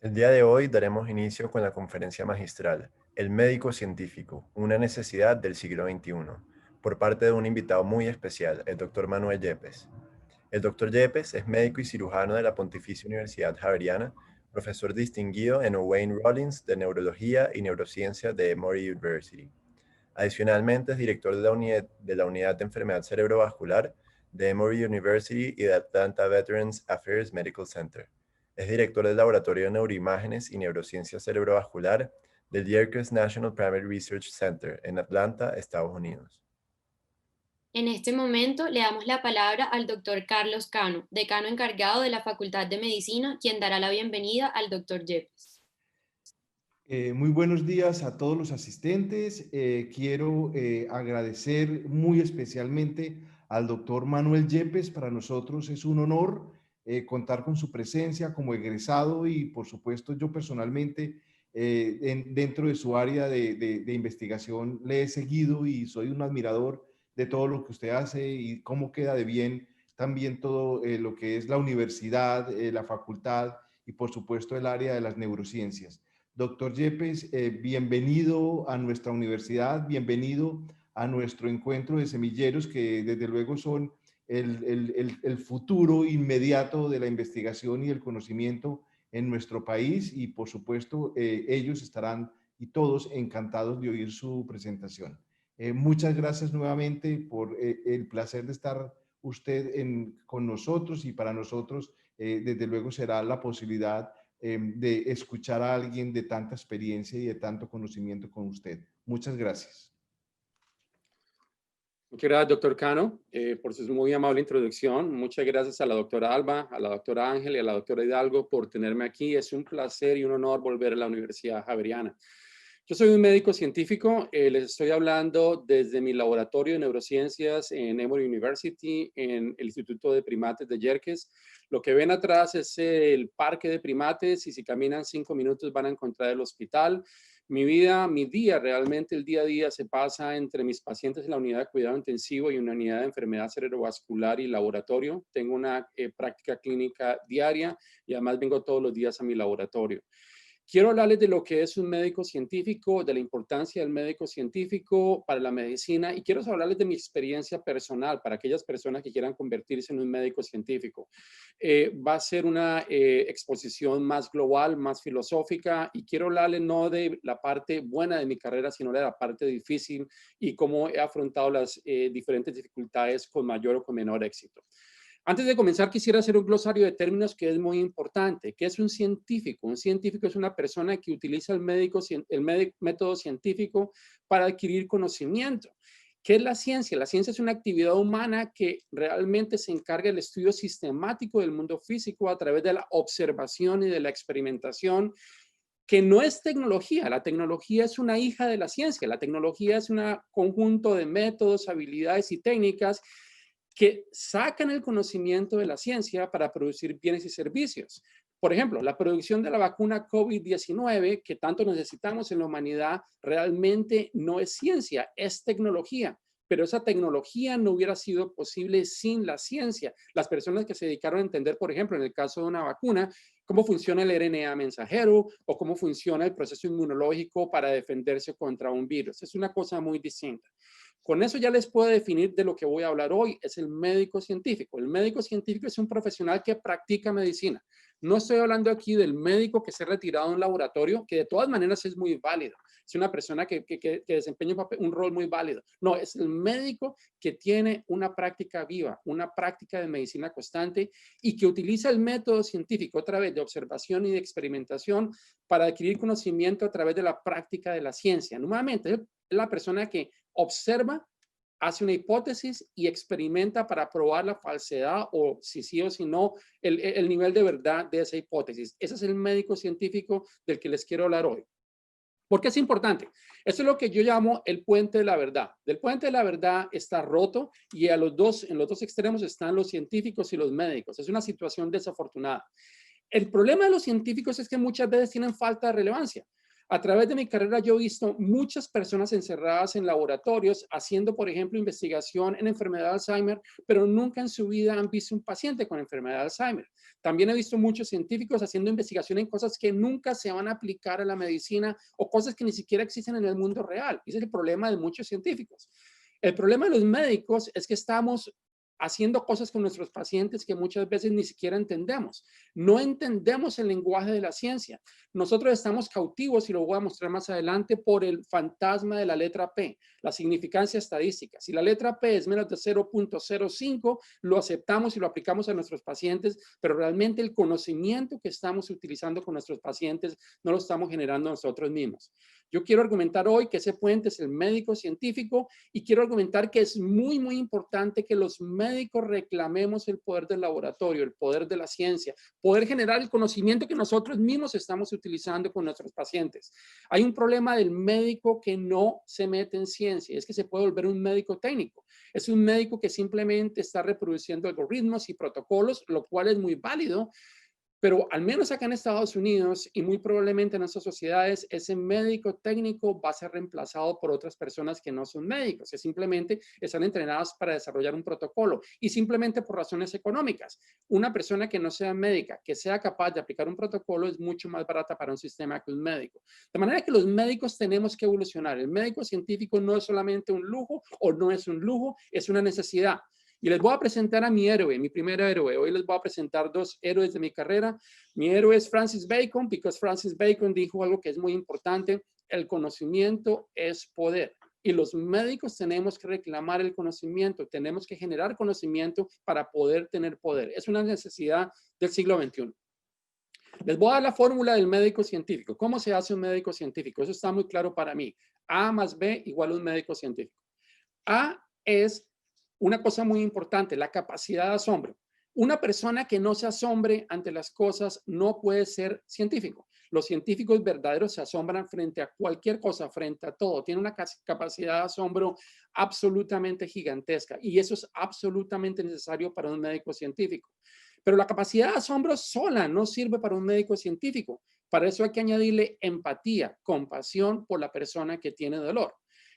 El día de hoy daremos inicio con la conferencia magistral El médico científico, una necesidad del siglo XXI, por parte de un invitado muy especial, el doctor Manuel Yepes. El doctor Yepes es médico y cirujano de la Pontificia Universidad Javeriana, profesor distinguido en Owain Rollins de Neurología y Neurociencia de Emory University. Adicionalmente, es director de la unidad de enfermedad cerebrovascular de Emory University y de Atlanta Veterans Affairs Medical Center. Es director del Laboratorio de Neuroimágenes y Neurociencia Cerebrovascular del Yerkes National Primary Research Center en Atlanta, Estados Unidos. En este momento le damos la palabra al doctor Carlos Cano, decano encargado de la Facultad de Medicina, quien dará la bienvenida al doctor Yepes. Muy buenos días a todos los asistentes. Quiero agradecer muy especialmente al doctor Manuel Yepes. Para nosotros es un honor contar con su presencia como egresado y, por supuesto, yo personalmente, dentro de su área de investigación, le he seguido y soy un admirador de todo lo que usted hace y cómo queda de bien también todo lo que es la universidad, la facultad y, por supuesto, el área de las neurociencias. Doctor Yepes, bienvenido a nuestra universidad, bienvenido a nuestro encuentro de semilleros que desde luego son el futuro inmediato de la investigación y el conocimiento en nuestro país y por supuesto ellos estarán y todos encantados de oír su presentación. Muchas gracias nuevamente por el placer de estar usted con nosotros y para nosotros desde luego será la posibilidad de escuchar a alguien de tanta experiencia y de tanto conocimiento con usted. Muchas gracias. Muchas gracias, doctor Cano, por su muy amable introducción. Muchas gracias a la doctora Alba, a la doctora Ángel y a la doctora Hidalgo por tenerme aquí. Es un placer y un honor volver a la Universidad Javeriana. Yo soy un médico científico, les estoy hablando desde mi laboratorio de neurociencias en Emory University, en el Instituto de Primates de Yerkes. Lo que ven atrás es el parque de primates y si caminan 5 minutos van a encontrar el hospital. Mi día, realmente el día a día se pasa entre mis pacientes en la unidad de cuidado intensivo y una unidad de enfermedad cerebrovascular y laboratorio. Tengo una práctica clínica diaria y además vengo todos los días a mi laboratorio. Quiero hablarles de lo que es un médico científico, de la importancia del médico científico para la medicina y quiero hablarles de mi experiencia personal para aquellas personas que quieran convertirse en un médico científico. Va a ser una exposición más global, más filosófica y quiero hablarles no de la parte buena de mi carrera, sino de la parte difícil y cómo he afrontado las diferentes dificultades con mayor o con menor éxito. Antes de comenzar, quisiera hacer un glosario de términos que es muy importante. ¿Qué es un científico? Un científico es una persona que utiliza el método científico para adquirir conocimiento. ¿Qué es la ciencia? La ciencia es una actividad humana que realmente se encarga del estudio sistemático del mundo físico a través de la observación y de la experimentación, que no es tecnología. La tecnología es una hija de la ciencia. La tecnología es un conjunto de métodos, habilidades y técnicas que sacan el conocimiento de la ciencia para producir bienes y servicios. Por ejemplo, la producción de la vacuna COVID-19 que tanto necesitamos en la humanidad realmente no es ciencia, es tecnología. Pero esa tecnología no hubiera sido posible sin la ciencia. Las personas que se dedicaron a entender, por ejemplo, en el caso de una vacuna, cómo funciona el RNA mensajero o cómo funciona el proceso inmunológico para defenderse contra un virus. Es una cosa muy distinta. Con eso ya les puedo definir de lo que voy a hablar hoy. Es el médico científico. El médico científico es un profesional que practica medicina. No estoy hablando aquí del médico que se ha retirado de un laboratorio, que de todas maneras es muy válido. Es una persona que desempeña un rol muy válido. No, es el médico que tiene una práctica viva, una práctica de medicina constante y que utiliza el método científico a través de observación y de experimentación para adquirir conocimiento a través de la práctica de la ciencia. Nuevamente, es la persona que observa, hace una hipótesis y experimenta para probar la falsedad o si sí o si no, el nivel de verdad de esa hipótesis. Ese es el médico científico del que les quiero hablar hoy. ¿Por qué es importante? Eso es lo que yo llamo el puente de la verdad. El puente de la verdad está roto y en los dos extremos están los científicos y los médicos. Es una situación desafortunada. El problema de los científicos es que muchas veces tienen falta de relevancia. A través de mi carrera yo he visto muchas personas encerradas en laboratorios haciendo, por ejemplo, investigación en enfermedad de Alzheimer, pero nunca en su vida han visto un paciente con enfermedad de Alzheimer. También he visto muchos científicos haciendo investigación en cosas que nunca se van a aplicar a la medicina o cosas que ni siquiera existen en el mundo real. Ese es el problema de muchos científicos. El problema de los médicos es que estamos haciendo cosas con nuestros pacientes que muchas veces ni siquiera entendemos. No entendemos el lenguaje de la ciencia. Nosotros estamos cautivos, y lo voy a mostrar más adelante, por el fantasma de la letra P, la significancia estadística. Si la letra P es menos de 0.05, lo aceptamos y lo aplicamos a nuestros pacientes, pero realmente el conocimiento que estamos utilizando con nuestros pacientes no lo estamos generando nosotros mismos. Yo quiero argumentar hoy que ese puente es el médico científico y quiero argumentar que es muy, muy importante que los médicos reclamemos el poder del laboratorio, el poder de la ciencia, poder generar el conocimiento que nosotros mismos estamos utilizando con nuestros pacientes. Hay un problema del médico que no se mete en ciencia, es que se puede volver un médico técnico. Es un médico que simplemente está reproduciendo algoritmos y protocolos, lo cual es muy válido. Pero al menos acá en Estados Unidos y muy probablemente en nuestras sociedades, ese médico técnico va a ser reemplazado por otras personas que no son médicos, que simplemente están entrenadas para desarrollar un protocolo y simplemente por razones económicas. Una persona que no sea médica, que sea capaz de aplicar un protocolo, es mucho más barata para un sistema que un médico. De manera que los médicos tenemos que evolucionar. El médico científico no es solamente un lujo o no es un lujo, es una necesidad. Y les voy a presentar a mi héroe, mi primer héroe. Hoy les voy a presentar dos héroes de mi carrera. Mi héroe es Francis Bacon, porque Francis Bacon dijo algo que es muy importante: el conocimiento es poder. Y los médicos tenemos que reclamar el conocimiento, tenemos que generar conocimiento para poder tener poder. Es una necesidad del siglo XXI. Les voy a dar la fórmula del médico científico. ¿Cómo se hace un médico científico? Eso está muy claro para mí. A más B igual a un médico científico. A es una cosa muy importante, la capacidad de asombro. Una persona que no se asombre ante las cosas no puede ser científico. Los científicos verdaderos se asombran frente a cualquier cosa, frente a todo. Tienen una capacidad de asombro absolutamente gigantesca y eso es absolutamente necesario para un médico científico. Pero la capacidad de asombro sola no sirve para un médico científico. Para eso hay que añadirle empatía, compasión por la persona que tiene dolor.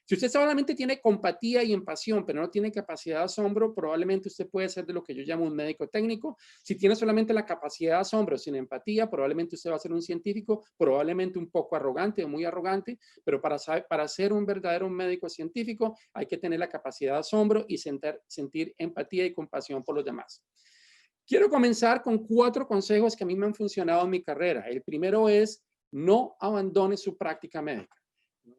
Si usted solamente tiene compatía y empatía, pero no tiene capacidad de asombro, probablemente usted puede ser de lo que yo llamo un médico técnico. Si tiene solamente la capacidad de asombro sin empatía, probablemente usted va a ser un científico, probablemente un poco arrogante o muy arrogante, pero para ser un verdadero médico científico hay que tener la capacidad de asombro y sentir empatía y compasión por los demás. Quiero comenzar con 4 consejos que a mí me han funcionado en mi carrera. El primero es: no abandone su práctica médica.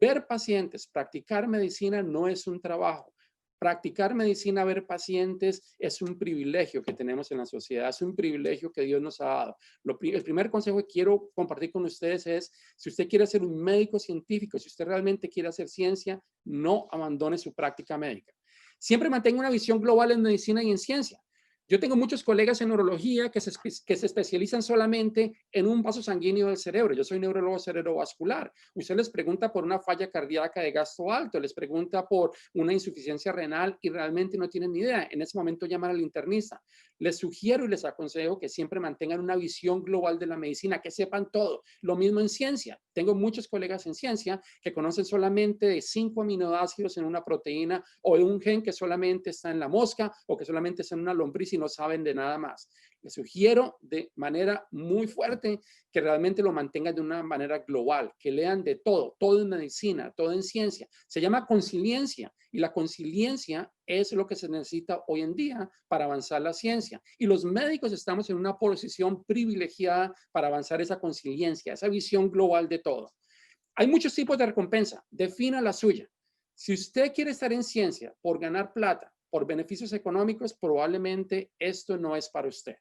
Ver pacientes, practicar medicina no es un trabajo. Practicar medicina, ver pacientes, es un privilegio que tenemos en la sociedad, es un privilegio que Dios nos ha dado. El primer consejo que quiero compartir con ustedes es: si usted quiere ser un médico científico, si usted realmente quiere hacer ciencia, no abandone su práctica médica. Siempre mantenga una visión global en medicina y en ciencia. Yo tengo muchos colegas en neurología que se especializan solamente en un vaso sanguíneo del cerebro. Yo soy neurólogo cerebrovascular. Usted les pregunta por una falla cardíaca de gasto alto, les pregunta por una insuficiencia renal y realmente no tienen ni idea. En ese momento llaman al internista. Les sugiero y les aconsejo que siempre mantengan una visión global de la medicina, que sepan todo. Lo mismo en ciencia. Tengo muchos colegas en ciencia que conocen solamente de 5 aminoácidos en una proteína o de un gen que solamente está en la mosca o que solamente está en una lombriz y no saben de nada más. Les sugiero de manera muy fuerte que realmente lo mantengan de una manera global, que lean de todo, todo en medicina, todo en ciencia. Se llama consiliencia y la consiliencia es lo que se necesita hoy en día para avanzar la ciencia. Y los médicos estamos en una posición privilegiada para avanzar esa consiliencia, esa visión global de todo. Hay muchos tipos de recompensa, defina la suya. Si usted quiere estar en ciencia por ganar plata, por beneficios económicos, probablemente esto no es para usted.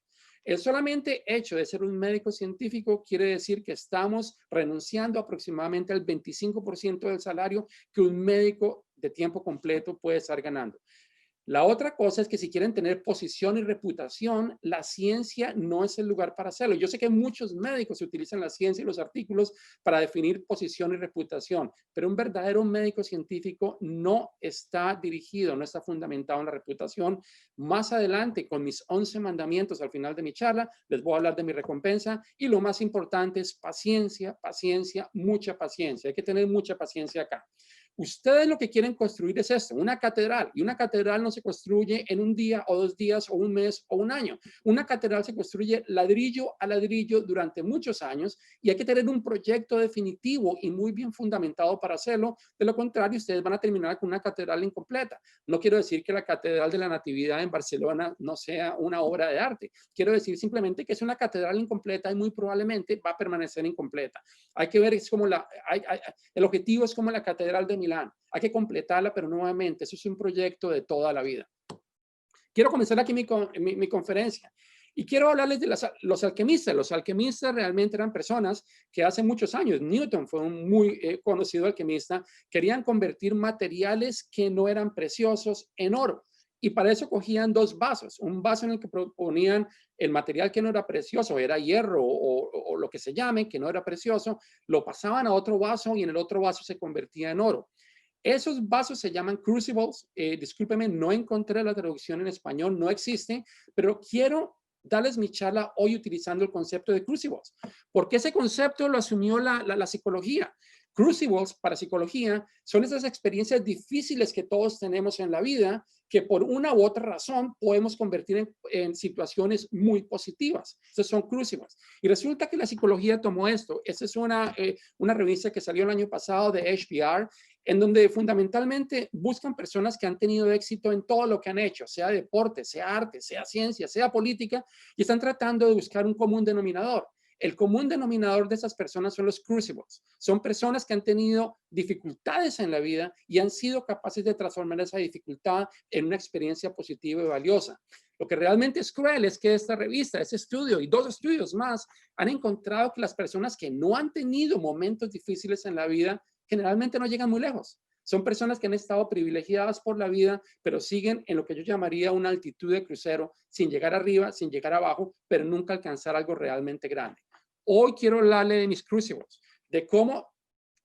El solamente hecho de ser un médico científico quiere decir que estamos renunciando aproximadamente al 25% del salario que un médico de tiempo completo puede estar ganando. La otra cosa es que si quieren tener posición y reputación, la ciencia no es el lugar para hacerlo. Yo sé que muchos médicos utilizan la ciencia y los artículos para definir posición y reputación, pero un verdadero médico científico no está dirigido, no está fundamentado en la reputación. Más adelante, con mis 11 mandamientos al final de mi charla, les voy a hablar de mi recompensa y lo más importante es paciencia, paciencia, mucha paciencia. Hay que tener mucha paciencia acá. Ustedes lo que quieren construir es esto, una catedral, y una catedral no se construye en un día o 2 días o un mes o un año. Una catedral se construye ladrillo a ladrillo durante muchos años y hay que tener un proyecto definitivo y muy bien fundamentado para hacerlo. De lo contrario, ustedes van a terminar con una catedral incompleta. No quiero decir que la Catedral de la Natividad en Barcelona no sea una obra de arte. Quiero decir simplemente que es una catedral incompleta y muy probablemente va a permanecer incompleta. Hay que ver, es como el objetivo es como la Catedral de Milán. Hay que completarla, pero nuevamente, eso es un proyecto de toda la vida. Quiero comenzar aquí mi conferencia y quiero hablarles de los alquimistas. Los alquimistas realmente eran personas que hace muchos años, Newton fue un muy conocido alquimista, querían convertir materiales que no eran preciosos en oro. Y para eso cogían 2 vasos, un vaso en el que ponían el material que no era precioso, era hierro o lo que se llame, que no era precioso, lo pasaban a otro vaso y en el otro vaso se convertía en oro. Esos vasos se llaman crucibles. Discúlpeme, no encontré la traducción en español, no existe, pero quiero darles mi charla hoy utilizando el concepto de crucibles, porque ese concepto lo asumió la psicología. Crucibles para psicología son esas experiencias difíciles que todos tenemos en la vida que por una u otra razón podemos convertir en situaciones muy positivas. Estos son crucibles. Y resulta que la psicología tomó esto. Esta es una revista que salió el año pasado de HBR, en donde fundamentalmente buscan personas que han tenido éxito en todo lo que han hecho, sea deporte, sea arte, sea ciencia, sea política, y están tratando de buscar un común denominador. El común denominador de esas personas son los crucibles. Son personas que han tenido dificultades en la vida y han sido capaces de transformar esa dificultad en una experiencia positiva y valiosa. Lo que realmente es cruel es que esta revista, ese estudio y 2 estudios más han encontrado que las personas que no han tenido momentos difíciles en la vida generalmente no llegan muy lejos. Son personas que han estado privilegiadas por la vida, pero siguen en lo que yo llamaría una altitud de crucero, sin llegar arriba, sin llegar abajo, pero nunca alcanzar algo realmente grande. Hoy quiero hablarle de mis crucibles, de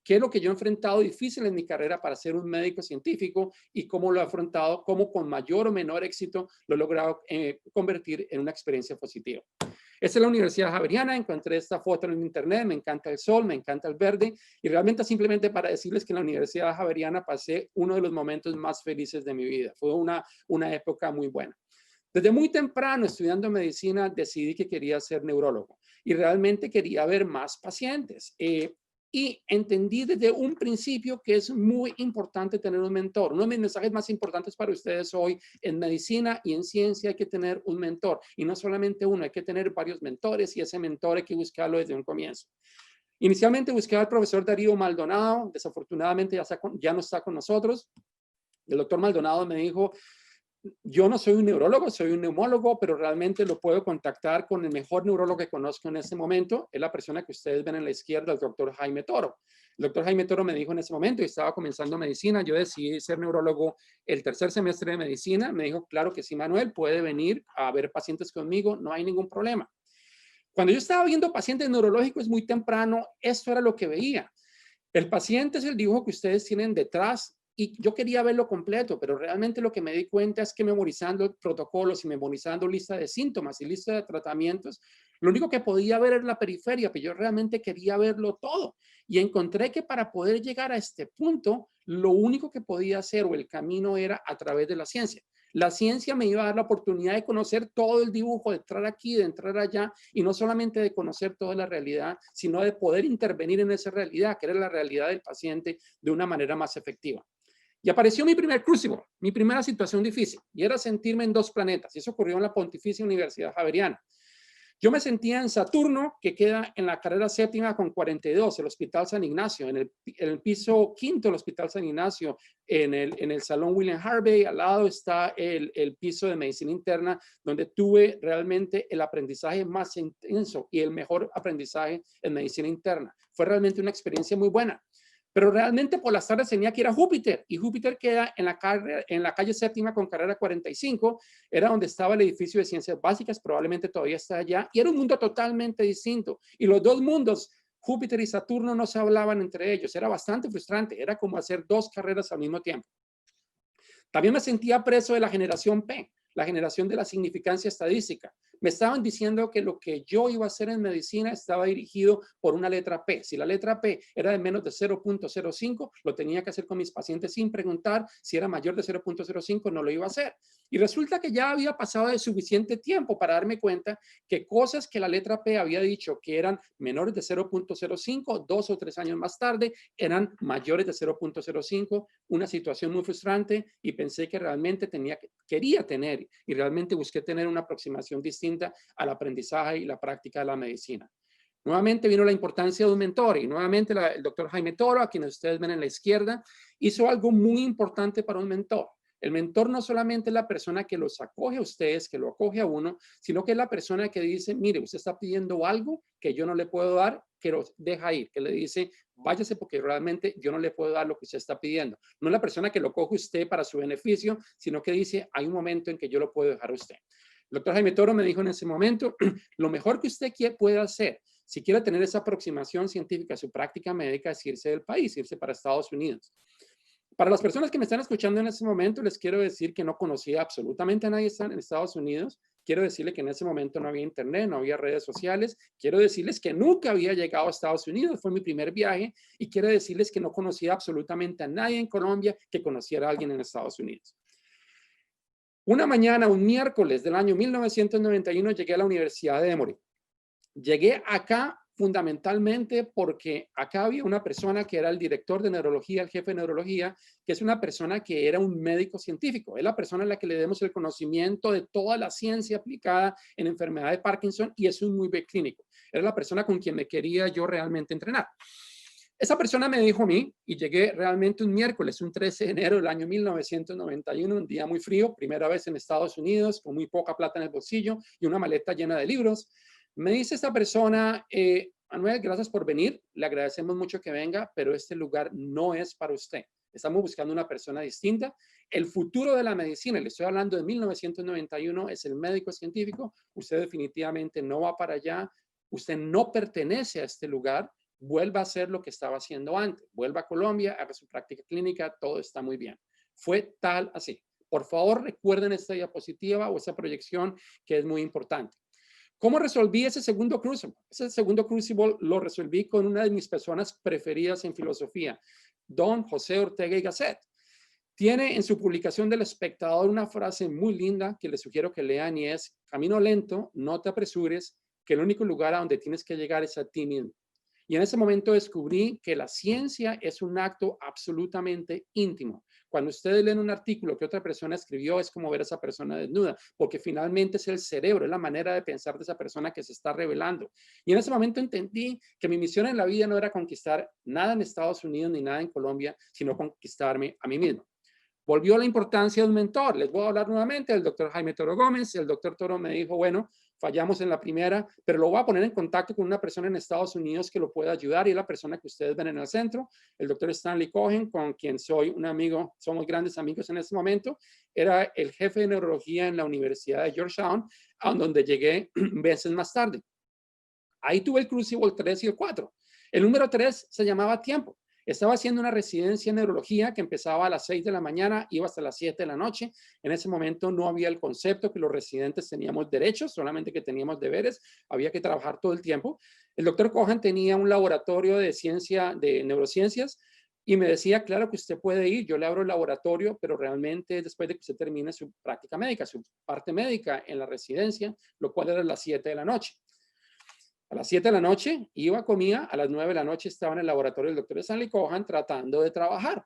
qué es lo que yo he enfrentado difícil en mi carrera para ser un médico científico y cómo lo he afrontado, cómo con mayor o menor éxito lo he logrado convertir en una experiencia positiva. Esta es la Universidad Javeriana, encontré esta foto en internet, me encanta el sol, me encanta el verde y realmente simplemente para decirles que en la Universidad Javeriana pasé uno de los momentos más felices de mi vida. Fue una época muy buena. Desde muy temprano, estudiando medicina, decidí que quería ser neurólogo y realmente quería ver más pacientes. Y entendí desde un principio que es muy importante tener un mentor. Uno de mis mensajes más importantes para ustedes hoy, en medicina y en ciencia hay que tener un mentor. Y no solamente uno, hay que tener varios mentores y ese mentor hay que buscarlo desde un comienzo. Inicialmente busqué al profesor Darío Maldonado, desafortunadamente ya no está con nosotros. El doctor Maldonado me dijo, yo no soy un neurólogo, soy un neumólogo, pero realmente lo puedo contactar con el mejor neurólogo que conozco en este momento. Es la persona que ustedes ven en la izquierda, el doctor Jaime Toro. El doctor Jaime Toro me dijo en ese momento, y estaba comenzando medicina, yo decidí ser neurólogo el 3er semestre de medicina. Me dijo, claro que sí, Manuel, puede venir a ver pacientes conmigo, no hay ningún problema. Cuando yo estaba viendo pacientes neurológicos muy temprano, esto era lo que veía. El paciente es el dibujo que ustedes tienen detrás y yo quería verlo completo, pero realmente lo que me di cuenta es que memorizando protocolos y memorizando lista de síntomas y lista de tratamientos, lo único que podía ver era la periferia, pero yo realmente quería verlo todo. Y encontré que para poder llegar a este punto, lo único que podía hacer o el camino era a través de la ciencia. La ciencia me iba a dar la oportunidad de conocer todo el dibujo, de entrar aquí, de entrar allá, y no solamente de conocer toda la realidad, sino de poder intervenir en esa realidad, que era la realidad del paciente, de una manera más efectiva. Y apareció mi primer crucible, mi primera situación difícil, y era sentirme en 2 planetas, y eso ocurrió en la Pontificia Universidad Javeriana. Yo me sentía en Saturno, que queda en la carrera 7ª con 42, el Hospital San Ignacio, en el piso 5º del Hospital San Ignacio, en el Salón William Harvey. Al lado está el piso de medicina interna, donde tuve realmente el aprendizaje más intenso y el mejor aprendizaje en medicina interna. Fue realmente una experiencia muy buena. pero realmente por las tardes tenía que ir a Júpiter, y Júpiter queda en la calle Séptima con carrera 45, era donde estaba el edificio de ciencias básicas, probablemente todavía está allá, y era un mundo totalmente distinto, y los dos mundos, Júpiter y Saturno, no se hablaban entre ellos, era bastante frustrante, era como hacer dos carreras al mismo tiempo. También me sentía preso de la generación P, la generación de la significancia estadística. Me estaban diciendo que lo que yo iba a hacer en medicina estaba dirigido por una letra P. Si la letra P era de menos de 0.05, lo tenía que hacer con mis pacientes sin preguntar. Si era mayor de 0.05, no lo iba a hacer. Y resulta que ya había pasado de suficiente tiempo para darme cuenta que cosas que la letra P había dicho que eran menores de 0.05, 2 o 3 años más tarde, eran mayores de 0.05, una situación muy frustrante, y pensé que realmente quería tener, y realmente busqué tener una aproximación distinta al aprendizaje y la práctica de la medicina. Nuevamente vino la importancia de un mentor, y nuevamente el doctor Jaime Toro, a quien ustedes ven en la izquierda, hizo algo muy importante para un mentor. El mentor no solamente es la persona que los acoge a ustedes, que lo acoge a uno, sino que es la persona que dice, mire, usted está pidiendo algo que yo no le puedo dar, que lo deja ir, que le dice, váyase porque realmente yo no le puedo dar lo que usted está pidiendo. No es la persona que lo coge usted para su beneficio, sino que dice, hay un momento en que yo lo puedo dejar a usted. El doctor Jaime Toro me dijo en ese momento, lo mejor que usted puede hacer, si quiere tener esa aproximación científica a su práctica médica, es irse del país, irse para Estados Unidos. Para las personas que me están escuchando en ese momento, les quiero decir que no conocía absolutamente a nadie en Estados Unidos. Quiero decirles que en ese momento no había internet, no había redes sociales. Quiero decirles que nunca había llegado a Estados Unidos. Fue mi primer viaje, y quiero decirles que no conocía absolutamente a nadie en Colombia que conociera a alguien en Estados Unidos. Una mañana, un miércoles del año 1991, llegué a la Universidad de Emory. Llegué acá fundamentalmente porque acá había una persona que era el director de neurología, el jefe de neurología, que es una persona que era un médico científico. Es la persona a la que le demos el conocimiento de toda la ciencia aplicada en enfermedad de Parkinson, y es un muy buen clínico. Era la persona con quien me quería yo realmente entrenar. Esa persona me dijo a mí, y llegué realmente un miércoles, un 13 de enero del año 1991, un día muy frío, primera vez en Estados Unidos, con muy poca plata en el bolsillo y una maleta llena de libros. Me dice esta persona, Manuel, gracias por venir, le agradecemos mucho que venga, pero este lugar no es para usted. Estamos buscando una persona distinta. El futuro de la medicina, le estoy hablando de 1991, es el médico científico. Usted definitivamente no va para allá. Usted no pertenece a este lugar. Vuelva a hacer lo que estaba haciendo antes. Vuelva a Colombia, haga su práctica clínica, todo está muy bien. Fue tal así. Por favor, recuerden esta diapositiva o esa proyección, que es muy importante. ¿Cómo resolví ese segundo crucible? Ese segundo crucible lo resolví con una de mis personas preferidas en filosofía, don José Ortega y Gasset. Tiene en su publicación del Espectador una frase muy linda que les sugiero que lean, y es: camino lento, no te apresures, que el único lugar a donde tienes que llegar es a ti mismo. Y en ese momento descubrí que la ciencia es un acto absolutamente íntimo. Cuando ustedes leen un artículo que otra persona escribió, es como ver a esa persona desnuda, porque finalmente es el cerebro, es la manera de pensar de esa persona que se está revelando. Y en ese momento entendí que mi misión en la vida no era conquistar nada en Estados Unidos ni nada en Colombia, sino conquistarme a mí mismo. Volvió la importancia de un mentor. Les voy a hablar nuevamente del doctor Jaime Toro Gómez. El doctor Toro me dijo, bueno, fallamos en la primera, pero lo voy a poner en contacto con una persona en Estados Unidos que lo pueda ayudar, y es la persona que ustedes ven en el centro, el doctor Stanley Cohen, con quien soy un amigo, somos grandes amigos en este momento. Era el jefe de neurología en la Universidad de Georgetown, a donde llegué meses más tarde. Ahí tuve el crucible 3 y el 4. El número 3 se llamaba tiempo. Estaba haciendo una residencia en neurología que empezaba a las 6 de la mañana, iba hasta las 7 de la noche. En ese momento no había el concepto que los residentes teníamos derechos, solamente que teníamos deberes. Había que trabajar todo el tiempo. El doctor Cohen tenía un laboratorio de neurociencias, y me decía, claro que usted puede ir, yo le abro el laboratorio, pero realmente después de que usted termine su práctica médica, su parte médica en la residencia, lo cual era a las 7 de la noche. A las 7 de la noche iba, comía, a las 9 de la noche estaba en el laboratorio del doctor Stanley Cohen tratando de trabajar.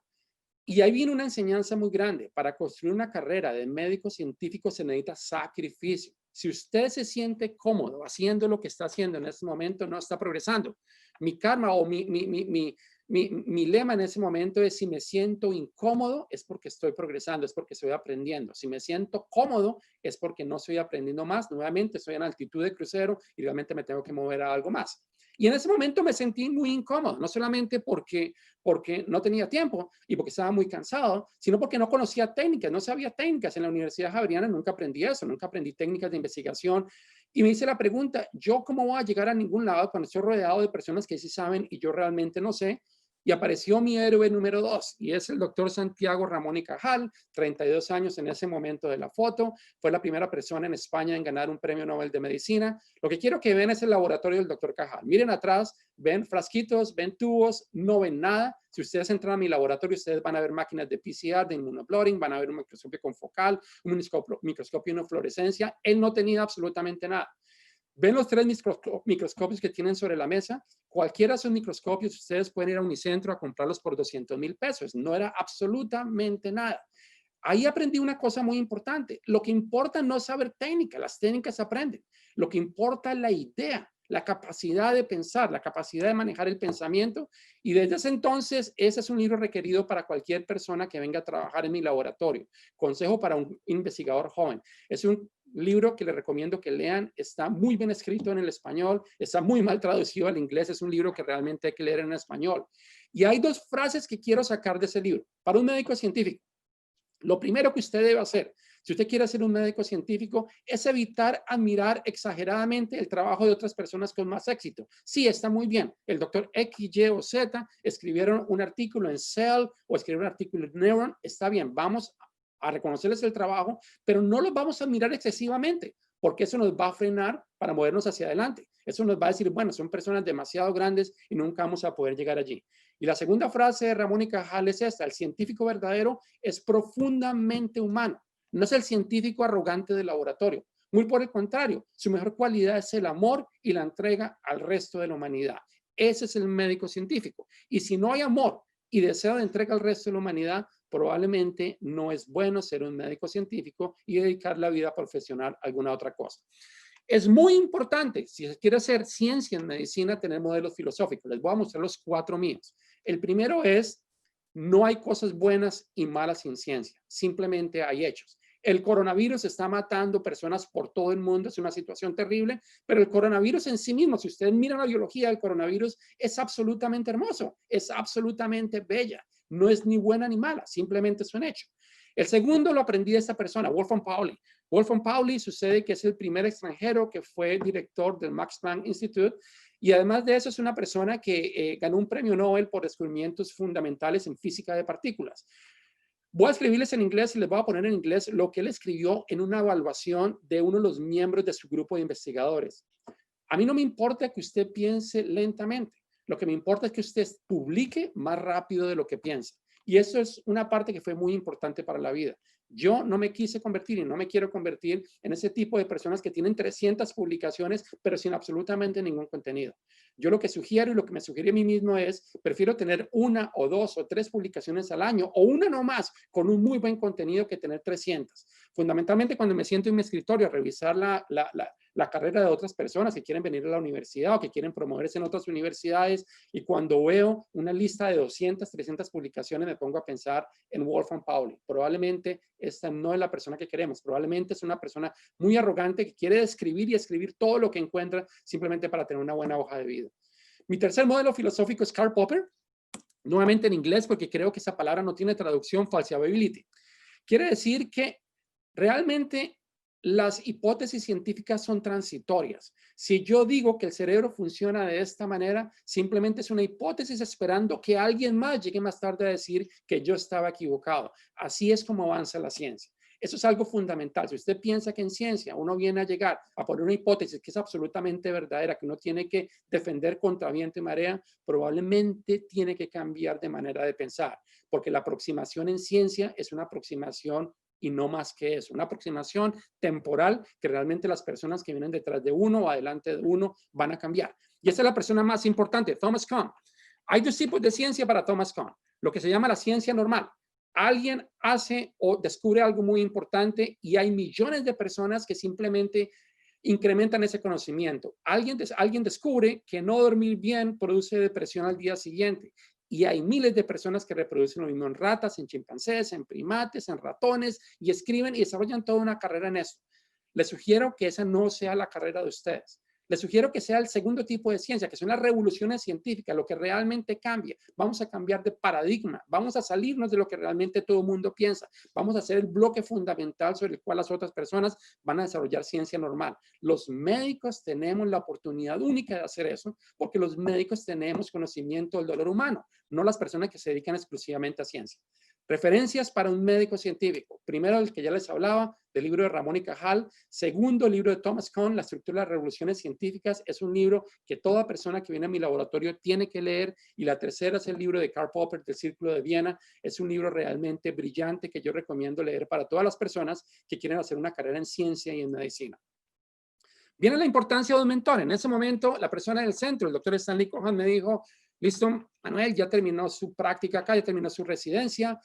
Y ahí viene una enseñanza muy grande. Para construir una carrera de médico científico se necesita sacrificio. Si usted se siente cómodo haciendo lo que está haciendo en este momento, no está progresando. Mi karma o mi mi lema en ese momento es: si me siento incómodo es porque estoy progresando, es porque estoy aprendiendo. Si me siento cómodo es porque no estoy aprendiendo más. Nuevamente estoy en altitud de crucero y realmente me tengo que mover a algo más. Y en ese momento me sentí muy incómodo, no solamente porque no tenía tiempo y porque estaba muy cansado, sino porque no conocía técnicas, no sabía técnicas. En la Universidad Javeriana nunca aprendí eso, nunca aprendí técnicas de investigación. Y me hice la pregunta: ¿yo cómo voy a llegar a ningún lado cuando estoy rodeado de personas que sí saben y yo realmente no sé? Y apareció mi héroe número 2, y es el doctor Santiago Ramón y Cajal, 32 años en ese momento de la foto. Fue la primera persona en España en ganar un premio Nobel de Medicina. Lo que quiero que vean es el laboratorio del doctor Cajal. Miren atrás, ven frasquitos, ven tubos, no ven nada. Si ustedes entran a mi laboratorio, ustedes van a ver máquinas de PCR, de inmunoblotting, van a ver un microscopio confocal, un microscopio de fluorescencia. Él no tenía absolutamente nada. ¿Ven los 3 microscopios que tienen sobre la mesa? Cualquiera de esos microscopios, ustedes pueden ir a Unicentro a comprarlos por 200,000 pesos. No era absolutamente nada. Ahí aprendí una cosa muy importante. Lo que importa no es saber técnica, las técnicas se aprenden. Lo que importa es la idea, la capacidad de pensar, la capacidad de manejar el pensamiento. Y desde ese entonces, ese es un libro requerido para cualquier persona que venga a trabajar en mi laboratorio. Consejo para un investigador joven. Es un libro que les recomiendo que lean. Está muy bien escrito en el español, está muy mal traducido al inglés. Es un libro que realmente hay que leer en español. Y hay 2 frases que quiero sacar de ese libro. Para un médico científico, lo primero que usted debe hacer, si usted quiere ser un médico científico, es evitar admirar exageradamente el trabajo de otras personas con más éxito. Sí, está muy bien. El doctor X, Y o Z escribieron un artículo en Cell o escribieron un artículo en Neuron. Está bien, vamos a reconocerles el trabajo, pero no los vamos a admirar excesivamente, porque eso nos va a frenar para movernos hacia adelante. Eso nos va a decir: bueno, son personas demasiado grandes y nunca vamos a poder llegar allí. Y la segunda frase de Ramón y Cajal es esta: el científico verdadero es profundamente humano. No es el científico arrogante del laboratorio. Muy por el contrario, su mejor cualidad es el amor y la entrega al resto de la humanidad. Ese es el médico científico. Y si no hay amor y deseo de entrega al resto de la humanidad, probablemente no es bueno ser un médico científico y dedicar la vida profesional a alguna otra cosa. Es muy importante, si se quiere hacer ciencia en medicina, tener modelos filosóficos. Les voy a mostrar los 4 míos. El primero es: no hay cosas buenas y malas en ciencia, simplemente hay hechos. El coronavirus está matando personas por todo el mundo, es una situación terrible, pero el coronavirus en sí mismo, si ustedes miran la biología del coronavirus, es absolutamente hermoso, es absolutamente bella, no es ni buena ni mala, simplemente es un hecho. El segundo lo aprendí de esta persona, Wolfgang Pauli. Wolfgang Pauli sucede que es el primer extranjero que fue director del Max Planck Institute, y además de eso es una persona que ganó un premio Nobel por descubrimientos fundamentales en física de partículas. Voy a escribirles en inglés y les voy a poner en inglés lo que él escribió en una evaluación de uno de los miembros de su grupo de investigadores. A mí no me importa que usted piense lentamente. Lo que me importa es que usted publique más rápido de lo que piensa. Y eso es una parte que fue muy importante para la vida. Yo no me quise convertir y no me quiero convertir en ese tipo de personas que tienen 300 publicaciones, pero sin absolutamente ningún contenido. Yo lo que sugiero y lo que me sugiere a mí mismo es: prefiero tener 1 o 2 o 3 publicaciones al año, o una no más, con un muy buen contenido, que tener 300. Fundamentalmente, cuando me siento en mi escritorio a revisar la carrera de otras personas que quieren venir a la universidad o que quieren promoverse en otras universidades, y cuando veo una lista de 200, 300 publicaciones, me pongo a pensar en Wolfgang Pauli. Probablemente esta no es la persona que queremos. Probablemente es una persona muy arrogante que quiere describir y escribir todo lo que encuentra simplemente para tener una buena hoja de vida. Mi tercer modelo filosófico es Karl Popper, nuevamente en inglés porque creo que esa palabra no tiene traducción: falsifiability. Quiere decir que realmente las hipótesis científicas son transitorias. Si yo digo que el cerebro funciona de esta manera, simplemente es una hipótesis esperando que alguien más llegue más tarde a decir que yo estaba equivocado. Así es como avanza la ciencia. Eso es algo fundamental. Si usted piensa que en ciencia uno viene a llegar a poner una hipótesis que es absolutamente verdadera, que uno tiene que defender contra viento y marea, probablemente tiene que cambiar de manera de pensar, porque la aproximación en ciencia es una aproximación y no más que eso, una aproximación temporal que realmente las personas que vienen detrás de uno o adelante de uno van a cambiar. Y esa es la persona más importante, Thomas Kuhn. Hay 2 tipos de ciencia para Thomas Kuhn: lo que se llama la ciencia normal. Alguien hace o descubre algo muy importante y hay millones de personas que simplemente incrementan ese conocimiento. Alguien descubre que no dormir bien produce depresión al día siguiente. y hay miles de personas que reproducen lo mismo en ratas, en chimpancés, en primates, en ratones, y escriben y desarrollan toda una carrera en eso. Les sugiero que esa no sea la carrera de ustedes. Les sugiero que sea el segundo tipo de ciencia, que son las revoluciones científicas, lo que realmente cambia. Vamos a cambiar de paradigma, vamos a salirnos de lo que realmente todo el mundo piensa. Vamos a hacer el bloque fundamental sobre el cual las otras personas van a desarrollar ciencia normal. Los médicos tenemos la oportunidad única de hacer eso, porque los médicos tenemos conocimiento del dolor humano, no las personas que se dedican exclusivamente a ciencia. Referencias para un médico científico. Primero, el que ya les hablaba, del libro de Ramón y Cajal. Segundo, el libro de Thomas Kuhn, La estructura de las revoluciones científicas. Es un libro que toda persona que viene a mi laboratorio tiene que leer. Y la tercera es el libro de Karl Popper, del Círculo de Viena. Es un libro realmente brillante que yo recomiendo leer para todas las personas que quieren hacer una carrera en ciencia y en medicina. Viene la importancia de un mentor. En ese momento, la persona del centro, el doctor Stanley Cohen, me dijo: listo, Manuel, ya terminó su práctica acá, ya terminó su residencia,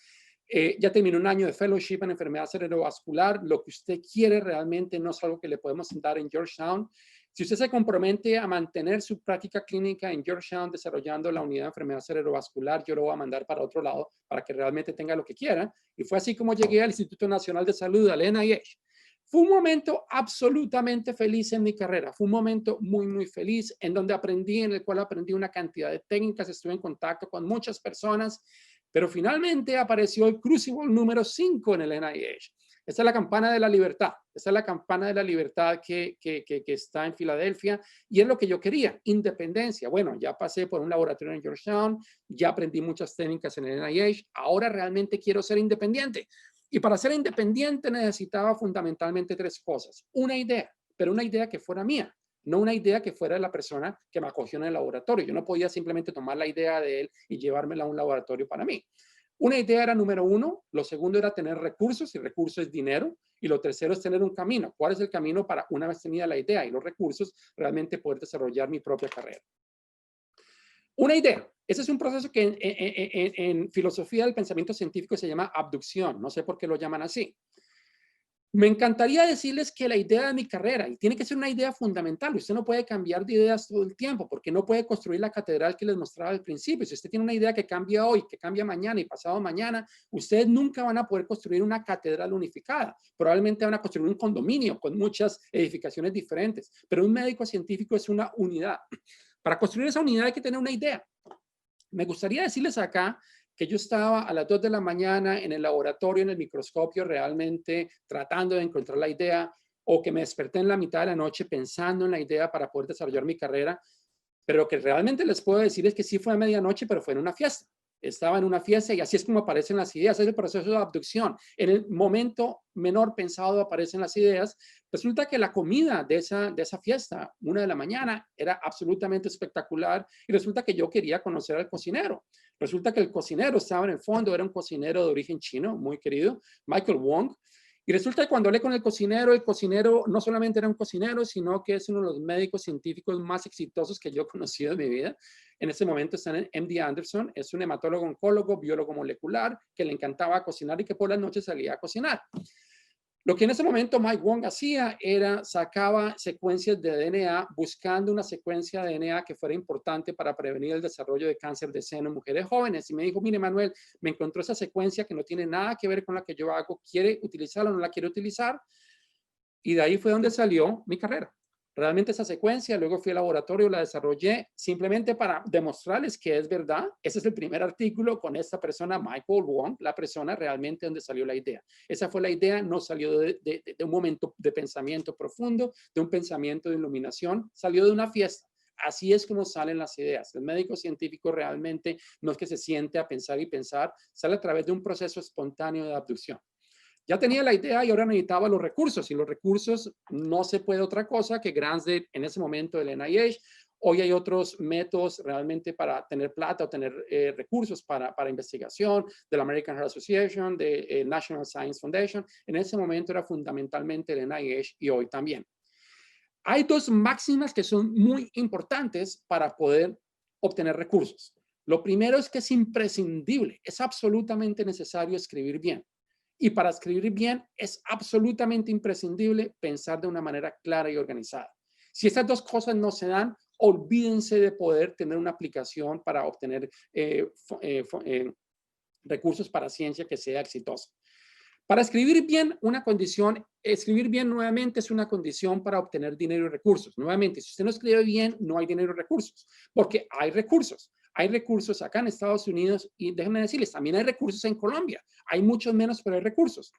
ya terminó un año de fellowship en enfermedad cerebrovascular. Lo que usted quiere realmente no es algo que le podemos dar en Georgetown. Si usted se compromete a mantener su práctica clínica en Georgetown desarrollando la unidad de enfermedad cerebrovascular, yo lo voy a mandar para otro lado para que realmente tenga lo que quiera. Y fue así como llegué al Instituto Nacional de Salud, al NIH. Fue un momento absolutamente feliz en mi carrera. Fue un momento muy, muy feliz en donde aprendí, en el cual aprendí una cantidad de técnicas, estuve en contacto con muchas personas, pero finalmente apareció el Crucible número 5 en el NIH. Esta es la campana de la libertad. Esta es la campana de la libertad que está en Filadelfia y es lo que yo quería, independencia. Bueno, ya pasé por un laboratorio en Georgetown, ya aprendí muchas técnicas en el NIH, ahora realmente quiero ser independiente. Y para ser independiente necesitaba fundamentalmente tres cosas. Una idea, pero una idea que fuera mía, no una idea que fuera de la persona que me acogió en el laboratorio. Yo no podía simplemente tomar la idea de él y llevármela a un laboratorio para mí. Una idea era número uno, lo segundo era tener recursos, y recursos es dinero, y lo tercero es tener un camino. ¿Cuál es el camino para, una vez tenida la idea y los recursos, realmente poder desarrollar mi propia carrera? Una idea. Ese es un proceso que en filosofía del pensamiento científico se llama abducción. No sé por qué lo llaman así. Me encantaría decirles que la idea de mi carrera, y tiene que ser una idea fundamental, usted no puede cambiar de ideas todo el tiempo, porque no puede construir la catedral que les mostraba al principio. Si usted tiene una idea que cambia hoy, que cambia mañana y pasado mañana, ustedes nunca van a poder construir una catedral unificada. Probablemente van a construir un condominio con muchas edificaciones diferentes, pero un médico científico es una unidad. Para construir esa unidad hay que tener una idea. Me gustaría decirles acá que yo estaba a las 2 de la mañana en el laboratorio, en el microscopio, realmente tratando de encontrar la idea, o que me desperté en la mitad de la noche pensando en la idea para poder desarrollar mi carrera. Pero lo que realmente les puedo decir es que sí fue a medianoche, pero fue en una fiesta. Estaba en una fiesta y así es como aparecen las ideas. Es el proceso de abducción. En el momento menor pensado aparecen las ideas. Resulta que la comida de esa fiesta, 1 de la mañana, era absolutamente espectacular y resulta que yo quería conocer al cocinero. Resulta que el cocinero estaba en el fondo, era un cocinero de origen chino, muy querido, Michael Wong. Y resulta que cuando hablé con el cocinero no solamente era un cocinero, sino que es uno de los médicos científicos más exitosos que yo he conocido en mi vida. En ese momento está en MD Anderson, es un hematólogo oncólogo, biólogo molecular, que le encantaba cocinar y que por las noches salía a cocinar. Lo que en ese momento Mike Wong hacía era sacaba secuencias de DNA buscando una secuencia de DNA que fuera importante para prevenir el desarrollo de cáncer de seno en mujeres jóvenes. Y me dijo: mire, Manuel, me encontró esa secuencia que no tiene nada que ver con la que yo hago. ¿Quiere utilizarla o no la quiere utilizar? Y de ahí fue donde salió mi carrera. Realmente esa secuencia, luego fui al laboratorio, la desarrollé simplemente para demostrarles que es verdad. Ese es el primer artículo con esta persona, Michael Wong, la persona realmente donde salió la idea. Esa fue la idea, no salió de un momento de pensamiento profundo, de un pensamiento de iluminación, salió de una fiesta. Así es como salen las ideas. El médico científico realmente no es que se siente a pensar y pensar, sale a través de un proceso espontáneo de abducción. Ya tenía la idea y ahora necesitaba los recursos, y los recursos no se puede otra cosa que grants en ese momento del NIH. Hoy hay otros métodos realmente para tener plata o tener recursos para investigación, de la American Heart Association, de National Science Foundation. En ese momento era fundamentalmente el NIH y hoy también. Hay dos máximas que son muy importantes para poder obtener recursos. Lo primero es que es imprescindible, es absolutamente necesario escribir bien. Y para escribir bien es absolutamente imprescindible pensar de una manera clara y organizada. Si estas dos cosas no se dan, olvídense de poder tener una aplicación para obtener recursos para ciencia que sea exitosa. Para escribir bien escribir bien nuevamente es una condición para obtener dinero y recursos. Nuevamente, si usted no escribe bien, no hay dinero y recursos, porque hay recursos. Hay recursos acá en Estados Unidos y déjenme decirles, también hay recursos en Colombia. Hay muchos menos, pero hay recursos.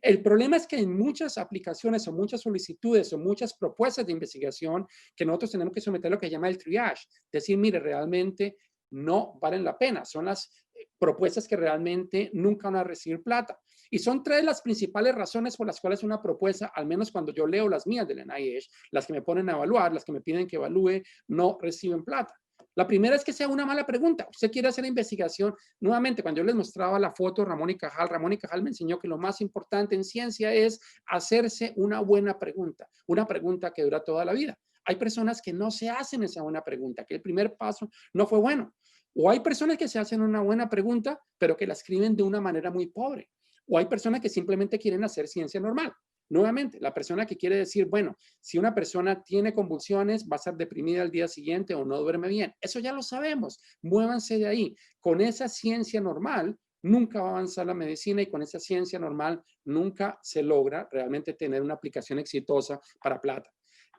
El problema es que en muchas aplicaciones o muchas solicitudes o muchas propuestas de investigación que nosotros tenemos que someter lo que se llama el triage. Decir, mire, realmente no valen la pena. Son las propuestas que realmente nunca van a recibir plata. Y son tres las principales razones por las cuales una propuesta, al menos cuando yo leo las mías del NIH, las que me ponen a evaluar, las que me piden que evalúe, no reciben plata. La primera es que sea una mala pregunta. Usted quiere hacer investigación. Nuevamente, cuando yo les mostraba la foto de Ramón y Cajal me enseñó que lo más importante en ciencia es hacerse una buena pregunta, una pregunta que dura toda la vida. Hay personas que no se hacen esa buena pregunta, que el primer paso no fue bueno. O hay personas que se hacen una buena pregunta, pero que la escriben de una manera muy pobre. O hay personas que simplemente quieren hacer ciencia normal. Nuevamente, la persona que quiere decir, bueno, si una persona tiene convulsiones, va a estar deprimida al día siguiente o no duerme bien. Eso ya lo sabemos. Muévanse de ahí. Con esa ciencia normal, nunca va a avanzar la medicina y con esa ciencia normal nunca se logra realmente tener una aplicación exitosa para plata.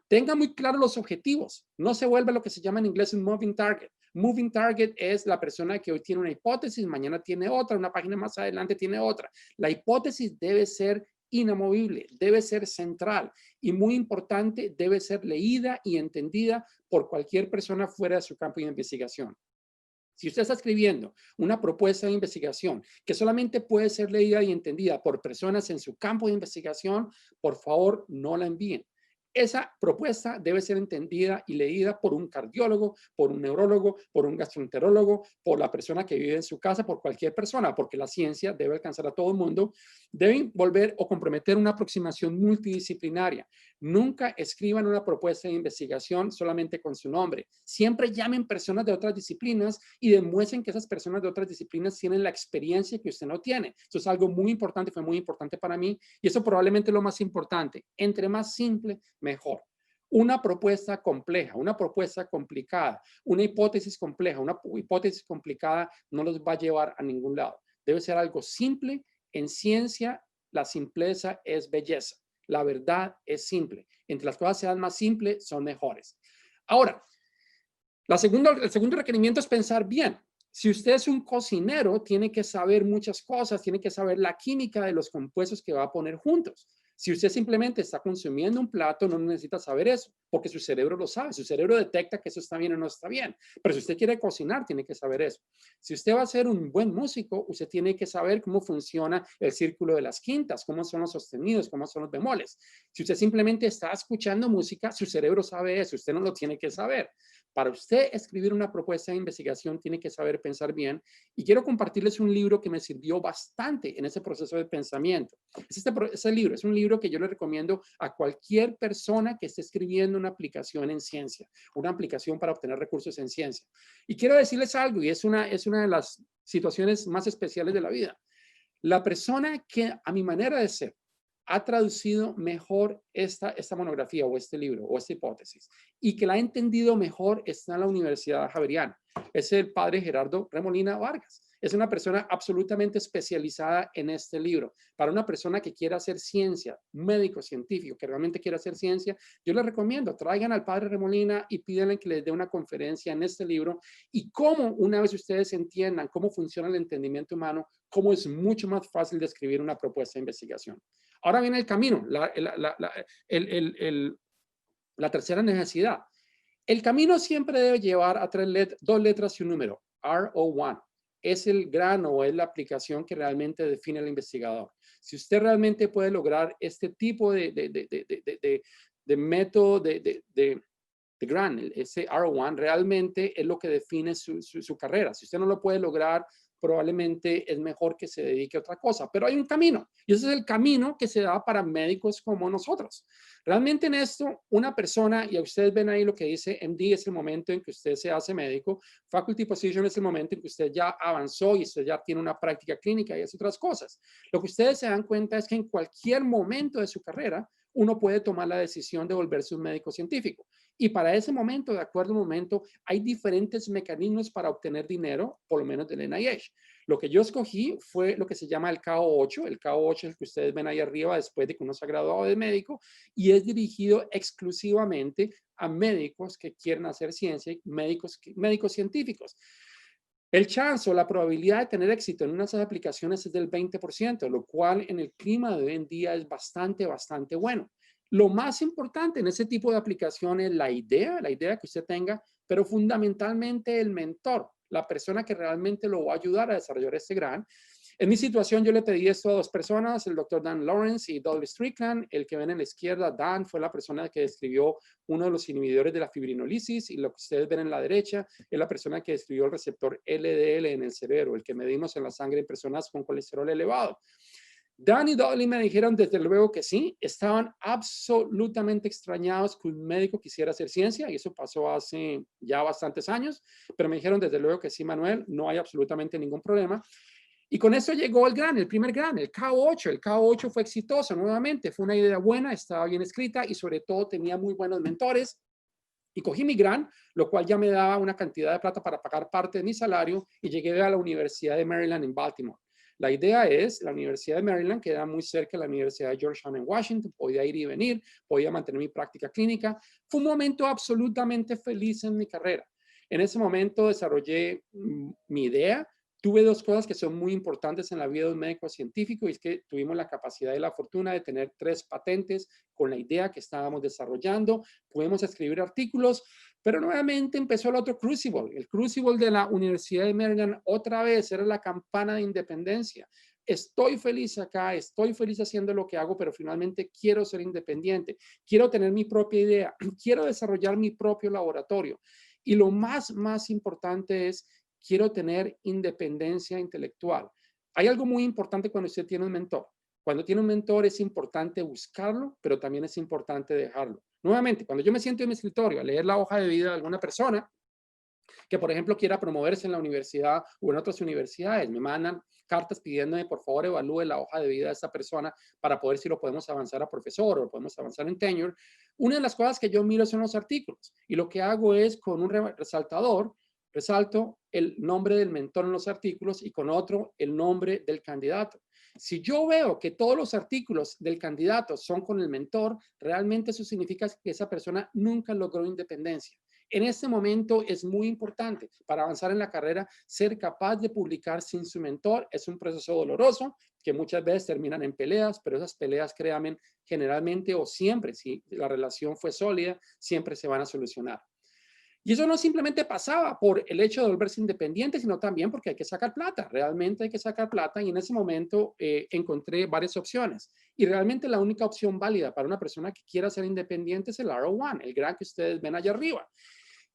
Tenga muy claros los objetivos. No se vuelve lo que se llama en inglés un moving target. Moving target es la persona que hoy tiene una hipótesis, mañana tiene otra, una página más adelante tiene otra. La hipótesis debe ser inamovible, debe ser central y muy importante, debe ser leída y entendida por cualquier persona fuera de su campo de investigación. Si usted está escribiendo una propuesta de investigación que solamente puede ser leída y entendida por personas en su campo de investigación, por favor, no la envíen. Esa propuesta debe ser entendida y leída por un cardiólogo, por un neurólogo, por un gastroenterólogo, por la persona que vive en su casa, por cualquier persona, porque la ciencia debe alcanzar a todo el mundo. Deben volver o comprometer una aproximación multidisciplinaria. Nunca escriban una propuesta de investigación solamente con su nombre. Siempre llamen personas de otras disciplinas y demuestren que esas personas de otras disciplinas tienen la experiencia que usted no tiene. Eso es algo muy importante, fue muy importante para mí y eso probablemente es lo más importante. Entre más simple, mejor. Una propuesta compleja, una propuesta complicada, una hipótesis compleja, una hipótesis complicada no los va a llevar a ningún lado. Debe ser algo simple. En ciencia, la simpleza es belleza. La verdad es simple. Entre las cosas sean más simples, son mejores. Ahora, el segundo requerimiento es pensar bien. Si usted es un cocinero, tiene que saber muchas cosas, tiene que saber la química de los compuestos que va a poner juntos. Si usted simplemente está consumiendo un plato, no necesita saber eso, porque su cerebro lo sabe. Su cerebro detecta que eso está bien o no está bien. Pero si usted quiere cocinar, tiene que saber eso. Si usted va a ser un buen músico, usted tiene que saber cómo funciona el círculo de las quintas, cómo son los sostenidos, cómo son los bemoles. Si usted simplemente está escuchando música, su cerebro sabe eso. Usted no lo tiene que saber. Para usted escribir una propuesta de investigación, tiene que saber pensar bien. Y quiero compartirles un libro que me sirvió bastante en ese proceso de pensamiento. Ese libro es un libro que yo le recomiendo a cualquier persona que esté escribiendo una aplicación en ciencia, una aplicación para obtener recursos en ciencia. Y quiero decirles algo, y es una de las situaciones más especiales de la vida. La persona que, a mi manera de ser, ha traducido mejor esta monografía o este libro o esta hipótesis y que la ha entendido mejor está en la Universidad Javeriana. Es el padre Gerardo Remolina Vargas. Es una persona absolutamente especializada en este libro. Para una persona que quiera hacer ciencia, un médico científico que realmente quiera hacer ciencia, yo les recomiendo, traigan al padre Remolina y pídanle que les dé una conferencia en este libro y cómo, una vez ustedes entiendan cómo funciona el entendimiento humano, cómo es mucho más fácil de escribir una propuesta de investigación. Ahora viene el camino, la tercera necesidad. El camino siempre debe llevar a dos letras y un número, R01. Es el grano o es la aplicación que realmente define al investigador. Si usted realmente puede lograr este tipo de método de GRAN, ese R01 realmente es lo que define su carrera. Si usted no lo puede lograr, probablemente es mejor que se dedique a otra cosa. Pero hay un camino y ese es el camino que se da para médicos como nosotros. Realmente en esto, una persona, y ustedes ven ahí lo que dice MD, es el momento en que usted se hace médico, Faculty Position es el momento en que usted ya avanzó y usted ya tiene una práctica clínica y hace otras cosas. Lo que ustedes se dan cuenta es que en cualquier momento de su carrera, uno puede tomar la decisión de volverse un médico científico. Y para ese momento, de acuerdo al momento, hay diferentes mecanismos para obtener dinero, por lo menos del NIH. Lo que yo escogí fue lo que se llama el KO8. El KO8 es el que ustedes ven ahí arriba después de que uno se ha graduado de médico y es dirigido exclusivamente a médicos que quieren hacer ciencia y médicos científicos. El chance o la probabilidad de tener éxito en una de esas aplicaciones es del 20%, lo cual en el clima de hoy en día es bastante bueno. Lo más importante en ese tipo de aplicaciones es la idea que usted tenga, pero fundamentalmente el mentor, la persona que realmente lo va a ayudar a desarrollar este gran. En mi situación yo le pedí esto a dos personas, el doctor Dan Lawrence y Dudley Strickland. El que ven en la izquierda, Dan, fue la persona que describió uno de los inhibidores de la fibrinolisis, y lo que ustedes ven en la derecha es la persona que describió el receptor LDL en el cerebro, el que medimos en la sangre en personas con colesterol elevado. Dan y Dudley me dijeron desde luego que sí, estaban absolutamente extrañados que un médico quisiera hacer ciencia, y eso pasó hace ya bastantes años, pero me dijeron desde luego que sí, Manuel, no hay absolutamente ningún problema. Y con eso llegó el primer gran, el KO8. El KO8 fue exitoso nuevamente, fue una idea buena, estaba bien escrita y sobre todo tenía muy buenos mentores. Y cogí mi gran, lo cual ya me daba una cantidad de plata para pagar parte de mi salario, y llegué a la Universidad de Maryland en Baltimore. La idea es, la Universidad de Maryland queda muy cerca de la Universidad de Georgetown en Washington, podía ir y venir, podía mantener mi práctica clínica. Fue un momento absolutamente feliz en mi carrera. En ese momento desarrollé mi idea. Tuve dos cosas que son muy importantes en la vida de un médico científico, y es que tuvimos la capacidad y la fortuna de tener 3 patentes con la idea que estábamos desarrollando. Pudimos escribir artículos, pero nuevamente empezó el otro crucible. El crucible de la Universidad de Maryland otra vez era la campana de independencia. Estoy feliz acá, estoy feliz haciendo lo que hago, pero finalmente quiero ser independiente, quiero tener mi propia idea, quiero desarrollar mi propio laboratorio. Y lo más importante es, quiero tener independencia intelectual. Hay algo muy importante cuando usted tiene un mentor. Cuando tiene un mentor es importante buscarlo, pero también es importante dejarlo. Nuevamente, cuando yo me siento en mi escritorio a leer la hoja de vida de alguna persona que, por ejemplo, quiera promoverse en la universidad o en otras universidades, me mandan cartas pidiéndome, por favor, evalúe la hoja de vida de esta persona para poder si lo podemos avanzar a profesor o lo podemos avanzar en tenure. Una de las cosas que yo miro son los artículos, y lo que hago es, con un resaltador, resalto el nombre del mentor en los artículos y con otro el nombre del candidato. Si yo veo que todos los artículos del candidato son con el mentor, realmente eso significa que esa persona nunca logró independencia. En este momento es muy importante para avanzar en la carrera ser capaz de publicar sin su mentor. Es un proceso doloroso que muchas veces terminan en peleas, pero esas peleas, créanme, generalmente o siempre, si la relación fue sólida, siempre se van a solucionar. Y eso no simplemente pasaba por el hecho de volverse independiente, sino también porque hay que sacar plata. Realmente hay que sacar plata, y en ese momento encontré varias opciones. Y realmente la única opción válida para una persona que quiera ser independiente es el R01, el gran que ustedes ven allá arriba.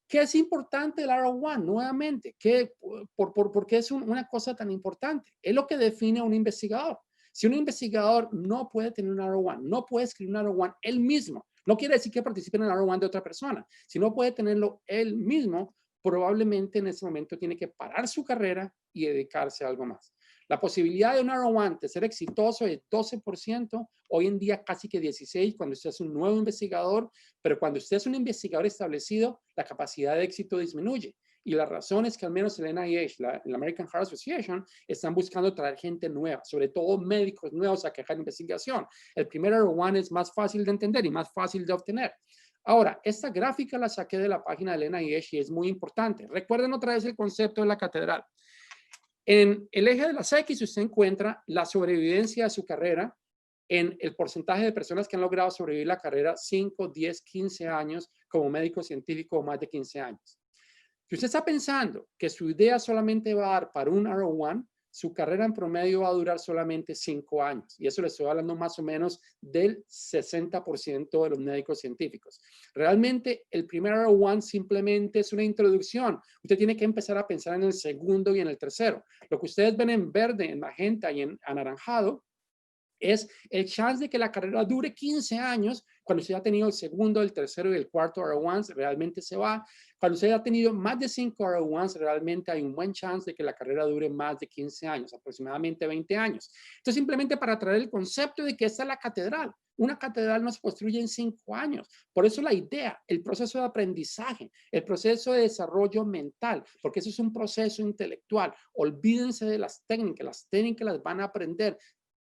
¿Qué es importante el R01? Nuevamente, ¿por qué es una cosa tan importante? Es lo que define a un investigador. Si un investigador no puede tener un R01, no puede escribir un R01 él mismo, no quiere decir que participe en el R01 de otra persona. Si no puede tenerlo él mismo, probablemente en ese momento tiene que parar su carrera y dedicarse a algo más. La posibilidad de un R01 de ser exitoso es 12%, hoy en día casi que 16% cuando usted es un nuevo investigador, pero cuando usted es un investigador establecido, la capacidad de éxito disminuye. Y la razón es que al menos el NIH, la American Heart Association, están buscando traer gente nueva, sobre todo médicos nuevos a que hagan investigación. El primer R01 es más fácil de entender y más fácil de obtener. Ahora, esta gráfica la saqué de la página del NIH y es muy importante. Recuerden otra vez el concepto de la catedral. En el eje de las X usted encuentra la sobrevivencia de su carrera en el porcentaje de personas que han logrado sobrevivir la carrera 5, 10, 15 años como médico científico o más de 15 años. Si usted está pensando que su idea solamente va a dar para un R01, su carrera en promedio va a durar solamente 5 años. Y eso le estoy hablando más o menos del 60% de los médicos científicos. Realmente el primer R01 simplemente es una introducción. Usted tiene que empezar a pensar en el segundo y en el tercero. Lo que ustedes ven en verde, en magenta y en anaranjado Es el chance de que la carrera dure 15 años. Cuando usted ha tenido el segundo, el tercero y el cuarto R1s, realmente se va. Cuando usted ha tenido más de 5 R1s, realmente hay un buen chance de que la carrera dure más de 15 años, aproximadamente 20 años. Entonces, simplemente para traer el concepto de que esta es la catedral. Una catedral no se construye en 5 años. Por eso la idea, el proceso de aprendizaje, el proceso de desarrollo mental, porque eso es un proceso intelectual. Olvídense de las técnicas las van a aprender.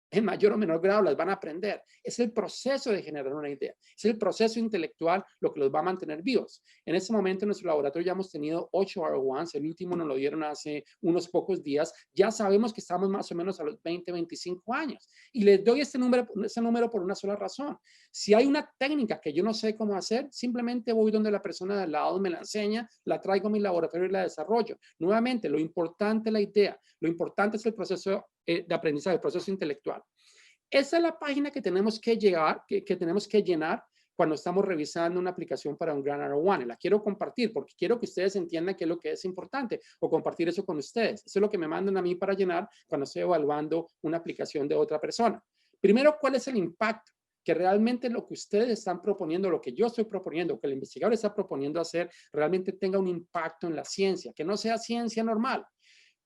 En mayor o menor grado las van a aprender. Es el proceso de generar una idea. Es el proceso intelectual lo que los va a mantener vivos. En este momento en nuestro laboratorio ya hemos tenido 8 R1s. El último nos lo dieron hace unos pocos días. Ya sabemos que estamos más o menos a los 20, 25 años. Y les doy ese número por una sola razón. Si hay una técnica que yo no sé cómo hacer, simplemente voy donde la persona de al lado me la enseña, la traigo a mi laboratorio y la desarrollo. Nuevamente, lo importante es la idea. Lo importante es el proceso de aprendizaje, el proceso intelectual. Esa es la página que tenemos que llenar cuando estamos revisando una aplicación para un Gran R1. La quiero compartir porque quiero que ustedes entiendan qué es lo que es importante o compartir eso con ustedes. Eso es lo que me mandan a mí para llenar cuando estoy evaluando una aplicación de otra persona. Primero, ¿cuál es el impacto? Que realmente lo que ustedes están proponiendo, lo que yo estoy proponiendo, que el investigador está proponiendo hacer, realmente tenga un impacto en la ciencia, que no sea ciencia normal.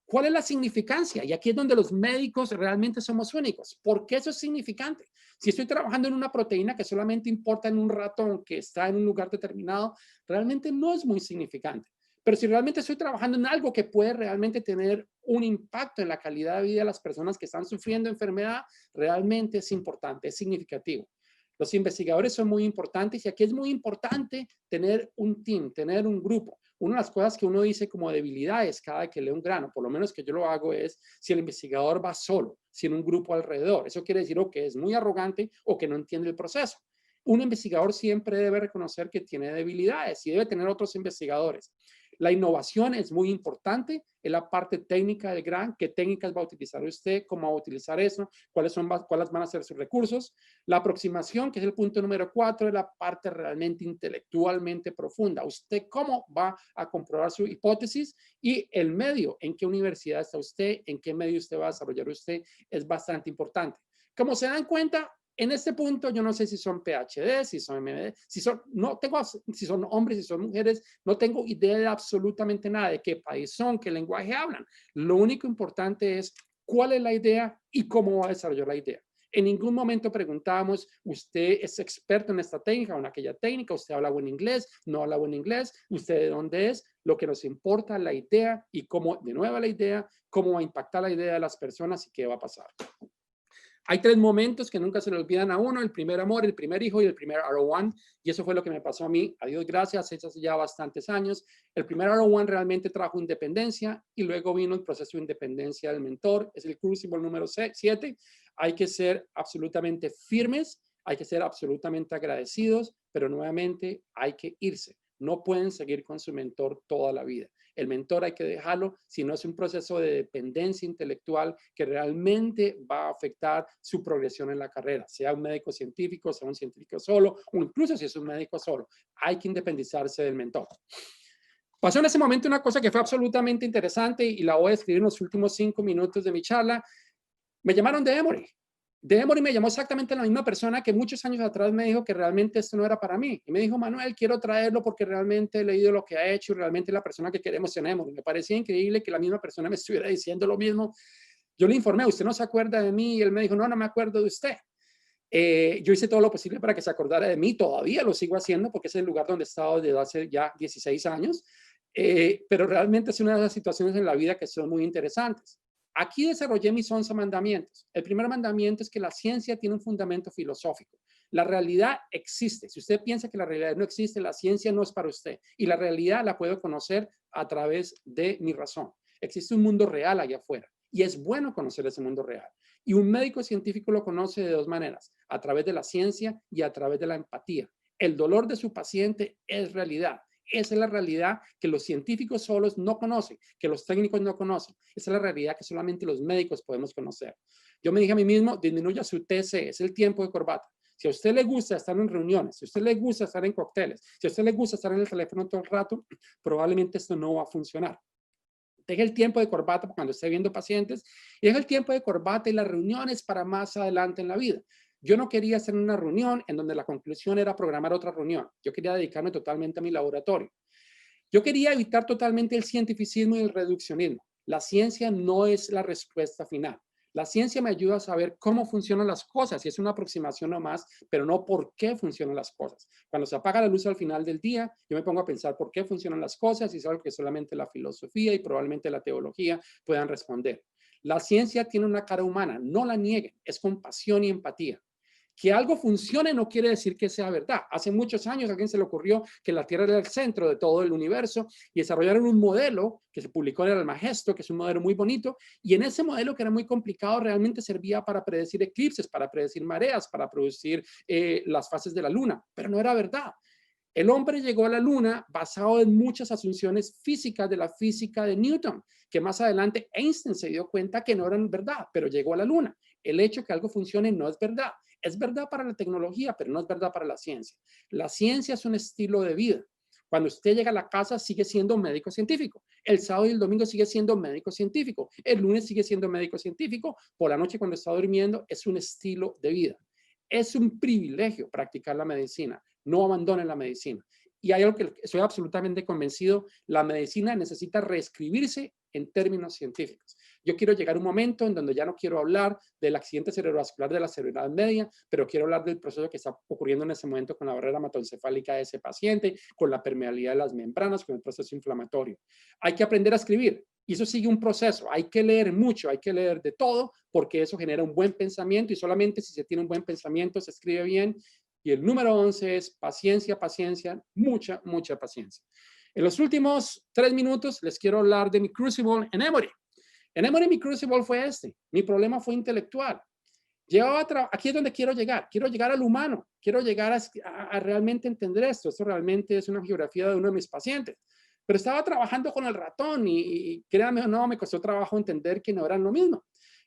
¿Cuál es la significancia? Y aquí es donde los médicos realmente somos únicos. ¿Por qué eso es significante? Si estoy trabajando en una proteína que solamente importa en un ratón que está en un lugar determinado, realmente no es muy significante. Pero si realmente estoy trabajando en algo que puede realmente tener un impacto en la calidad de vida de las personas que están sufriendo enfermedad, realmente es importante, es significativo. Los investigadores son muy importantes y aquí es muy importante tener un team, tener un grupo. Una de las cosas que uno dice como debilidades cada vez que lee un grano, por lo menos que yo lo hago, es si el investigador va solo, sin un grupo alrededor. Eso quiere decir o que es muy arrogante o que no entiende el proceso. Un investigador siempre debe reconocer que tiene debilidades y debe tener otros investigadores. La innovación es muy importante, es la parte técnica del GRAN, qué técnicas va a utilizar usted, cómo va a utilizar eso, cuáles van a ser sus recursos. La aproximación, que es el punto número 4, es la parte realmente intelectualmente profunda. Usted cómo va a comprobar su hipótesis y el medio, en qué universidad está usted, en qué medio usted va a desarrollar usted, es bastante importante. Como se dan cuenta, en este punto, yo no sé si son PhD, si son MD, si son hombres, si son mujeres, no tengo idea de absolutamente nada de qué país son, qué lenguaje hablan. Lo único importante es cuál es la idea y cómo va a desarrollar la idea. En ningún momento preguntamos, ¿usted es experto en esta técnica o en aquella técnica? ¿Usted habla buen inglés? ¿No habla buen inglés? ¿Usted de dónde es? Lo que nos importa es la idea y cómo, de nuevo la idea, cómo va a impactar la idea de las personas y qué va a pasar. Hay 3 momentos que nunca se le olvidan a uno: el primer amor, el primer hijo y el primer R1. Y eso fue lo que me pasó a mí. A Dios gracias, hace ya bastantes años. El primer R1 realmente trajo independencia y luego vino el proceso de independencia del mentor. Es el crucible número 7. Hay que ser absolutamente firmes, hay que ser absolutamente agradecidos, pero nuevamente hay que irse. No pueden seguir con su mentor toda la vida. El mentor hay que dejarlo, si no es un proceso de dependencia intelectual que realmente va a afectar su progresión en la carrera, sea un médico científico, sea un científico solo, o incluso si es un médico solo. Hay que independizarse del mentor. Pasó en ese momento una cosa que fue absolutamente interesante y la voy a escribir en los últimos 5 minutos de mi charla. Me llamaron de Emory. De Emory me llamó exactamente la misma persona que muchos años atrás me dijo que realmente esto no era para mí. Y me dijo, Manuel, quiero traerlo porque realmente he leído lo que ha hecho y realmente es la persona que queremos en Emory. Me parecía increíble que la misma persona me estuviera diciendo lo mismo. Yo le informé, ¿usted no se acuerda de mí? Y él me dijo, no, no me acuerdo de usted. Yo hice todo lo posible para que se acordara de mí. Todavía lo sigo haciendo porque es el lugar donde he estado desde hace ya 16 años. Pero realmente es una de las situaciones en la vida que son muy interesantes. Aquí desarrollé mis 11 mandamientos. El primer mandamiento es que la ciencia tiene un fundamento filosófico. La realidad existe. Si usted piensa que la realidad no existe, la ciencia no es para usted. Y la realidad la puedo conocer a través de mi razón. Existe un mundo real allá afuera. Y es bueno conocer ese mundo real. Y un médico científico lo conoce de 2 maneras: a través de la ciencia y a través de la empatía. El dolor de su paciente es realidad. Esa es la realidad que los científicos solos no conocen, que los técnicos no conocen. Esa es la realidad que solamente los médicos podemos conocer. Yo me dije a mí mismo, disminuya su TC, es el tiempo de corbata. Si a usted le gusta estar en reuniones, si a usted le gusta estar en cócteles, si a usted le gusta estar en el teléfono todo el rato, probablemente esto no va a funcionar. Deje el tiempo de corbata para cuando esté viendo pacientes y deje el tiempo de corbata y las reuniones para más adelante en la vida. Yo no quería hacer una reunión en donde la conclusión era programar otra reunión. Yo quería dedicarme totalmente a mi laboratorio. Yo quería evitar totalmente el cientificismo y el reduccionismo. La ciencia no es la respuesta final. La ciencia me ayuda a saber cómo funcionan las cosas y es una aproximación nomás, pero no por qué funcionan las cosas. Cuando se apaga la luz al final del día, yo me pongo a pensar por qué funcionan las cosas y es algo que solamente la filosofía y probablemente la teología puedan responder. La ciencia tiene una cara humana, no la nieguen, es compasión y empatía. Que algo funcione no quiere decir que sea verdad. Hace muchos años a alguien se le ocurrió que la Tierra era el centro de todo el universo y desarrollaron un modelo que se publicó en el Almagesto, que es un modelo muy bonito, y en ese modelo que era muy complicado realmente servía para predecir eclipses, para predecir mareas, para predecir las fases de la luna, pero no era verdad. El hombre llegó a la luna basado en muchas asunciones físicas de la física de Newton, que más adelante Einstein se dio cuenta que no eran verdad, pero llegó a la luna. El hecho que algo funcione no es verdad. Es verdad para la tecnología, pero no es verdad para la ciencia. La ciencia es un estilo de vida. Cuando usted llega a la casa sigue siendo médico científico. El sábado y el domingo sigue siendo médico científico. El lunes sigue siendo médico científico. Por la noche cuando está durmiendo es un estilo de vida. Es un privilegio practicar la medicina. No abandonen la medicina. Y hay algo que estoy absolutamente convencido, la medicina necesita reescribirse en términos científicos. Yo quiero llegar a un momento en donde ya no quiero hablar del accidente cerebrovascular de la cerebral media, pero quiero hablar del proceso que está ocurriendo en ese momento con la barrera hematoencefálica de ese paciente, con la permeabilidad de las membranas, con el proceso inflamatorio. Hay que aprender a escribir. Y eso sigue un proceso. Hay que leer mucho, hay que leer de todo, porque eso genera un buen pensamiento y solamente si se tiene un buen pensamiento se escribe bien. Y el número 11 es paciencia, paciencia, mucha, mucha paciencia. En los últimos 3 minutos les quiero hablar de mi crucible en Emory. En Emory mi crucible fue este. Mi problema fue intelectual. Aquí es donde quiero llegar al humano, quiero llegar a realmente entender esto. Esto realmente es una geografía de uno de mis pacientes. Pero estaba trabajando con el ratón y créanme o no, me costó trabajo entender que no eran lo mismo.